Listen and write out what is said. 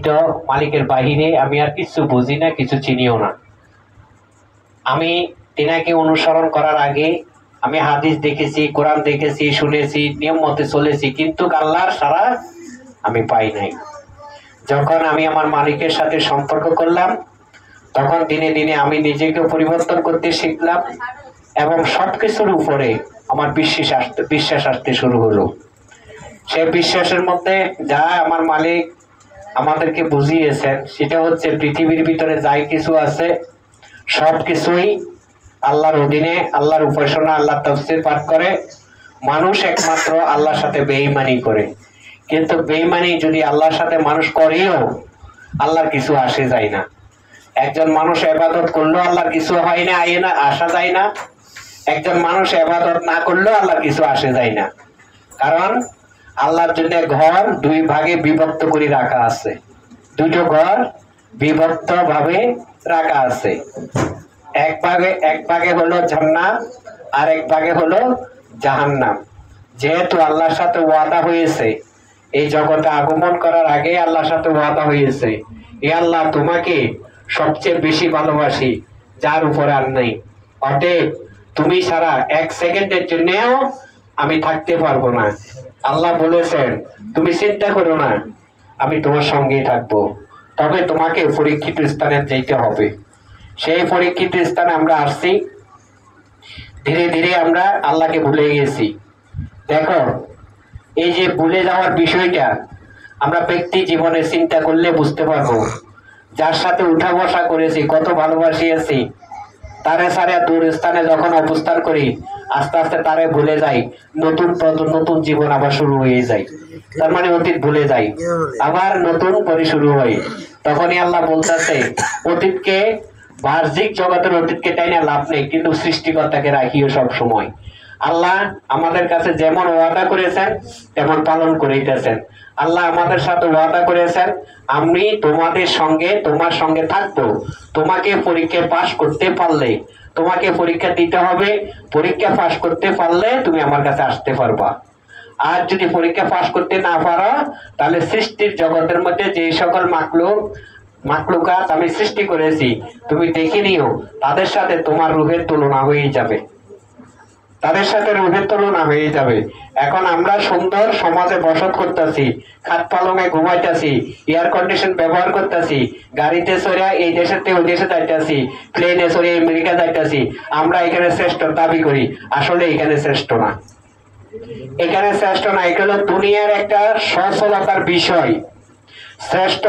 ব্যতীত মালিকের বাহিরে আমি আর কিছু বুঝি না, কিছু চিনিও না। আমি তিনাকে অনুসরণ করার আগে আমি হাদিস দেখেছি, কোরআন দেখেছি, শুনেছি, নিয়ম মতে চলেছি, কিন্তু আল্লাহর সারা আমি পাই নাই। যখন আমি আমার মালিকের সাথে সম্পর্ক করলাম, তখন দিনে দিনে আমি নিজেকে পরিবর্তন করতে শিখলাম এবং সবকিছুর উপরে আমার বিশ্বাস আসতে শুরু হলো। সে বিশ্বাসের মধ্যে যা আমার মালিক আমাদেরকে বুঝিয়েছেন সেটা হচ্ছে পৃথিবীর ভিতরে যাই কিছু আছে সব কিছুই আল্লাহর অধীনে, আল্লাহর উপাসনা, আল্লাহর তাফসীর পাঠ করে। মানুষ একমাত্র আল্লাহর সাথে বেঈমানি করে, কিন্তু বেঈমানি যদি আল্লাহর সাথে মানুষ করেও আল্লাহর কিছু আসে যায় না। একজন মানুষ ইবাদত করলেও আল্লাহর কিছু হয় না, আসা যায় না। একজন মানুষ ইবাদত না করলেও আল্লাহর কিছু আসে যায় না। কারণ আল্লাহর জন্য ঘর দুই ভাগে বিভক্ত করে রাখা আছে, দুটো ঘর বিভক্ত ভাবে রাখা আছে। এক ভাগে হলো জান্নাত আর এক ভাগে হলো জাহান্নাম। যেহেতু আল্লাহর সাথে ওয়াদা হয়েছে, এই জগতে আগমন করার আগে আল্লাহর সাথে ওয়াদা হয়েছে, এ আল্লাহ তোমাকে সবচেয়ে বেশি ভালোবাসি, যার উপরে আর নেই। অতএব তুমি ছাড়া এক সেকেন্ডের জন্যও আমি থাকতে পারবো না। আল্লাহ বলেছেন তুমি চিন্তা করো না, আমি তোমার সঙ্গেই থাকবো, তবে তোমাকে পরীক্ষিত স্থানে যেতে হবে। সেই পরীক্ষিত স্থানে আমরা আসছি, ধীরে ধীরে আমরা আল্লাহকে ভুলে গেছি। দেখো, এই যে ভুলে যাওয়ার বিষয়টা আমরা ব্যক্তি জীবনে চিন্তা করলে বুঝতে পারবো। যার সাথে উঠা বসা করেছি, কত ভালোবাসিয়েছি, তারে সারে দূর স্থানে যখন অবস্থান করি, আস্তে আস্তে তারে ভুলে যাই, নতুন জীবন আবার শুরু হয়ে যায়। তার মানে অতীত ভুলে যাই, আবার নতুন করে শুরু হয়। তখনই আল্লাহ বলতেছে অতীতকে, বাহ্যিক জগতের অতীতকে তাই না লাভ নেই, কিন্তু সৃষ্টিকর্তাকে রাখিও সব সময়। আল্লাহ আমাদের কাছে যেমন ওয়াদা করেছেন তেমন পালন করিতেছেন। আল্লাহ আমাদের সাথে ওয়াদা করেছেন আমি তোমার সঙ্গে থাকবো। তোমাকে পরীক্ষায় পাশ করতে পারলে, তোমাকে পরীক্ষা দিতে হবে, পরীক্ষা পাশ করতে পারলে তুমি আমার কাছে আসতে পারবা। আর যদি পরীক্ষা পাশ করতে না পারো, তাহলে সৃষ্টির জগতের মধ্যে যে সকল মাখলুকাত আমি সৃষ্টি করেছি তুমি দেখে নিও, তাদের সাথে তোমার রূহের তুলনা হয়ে যাবে, তাদের সাথে রূহের তুলনা হয়ে যাবে। এখন আমরা সুন্দর সমাজে বসত করতেছি, খাট পালঙে ঘুমাইতেছি, এয়ার কন্ডিশন ব্যবহার করতেছি, গাড়িতে চড়ে এই দেশের থেকে ওই দেশে যাইতেছি, প্লেনে চড়ে আমেরিকা যাইতেছি। আমরা এখানে শ্রেষ্ঠ দাবি করি, আসলে এখানে শ্রেষ্ঠ না, এখানে শ্রেষ্ঠ না। এগুলো দুনিয়ার একটা সচলতার বিষয়। শ্রেষ্ঠ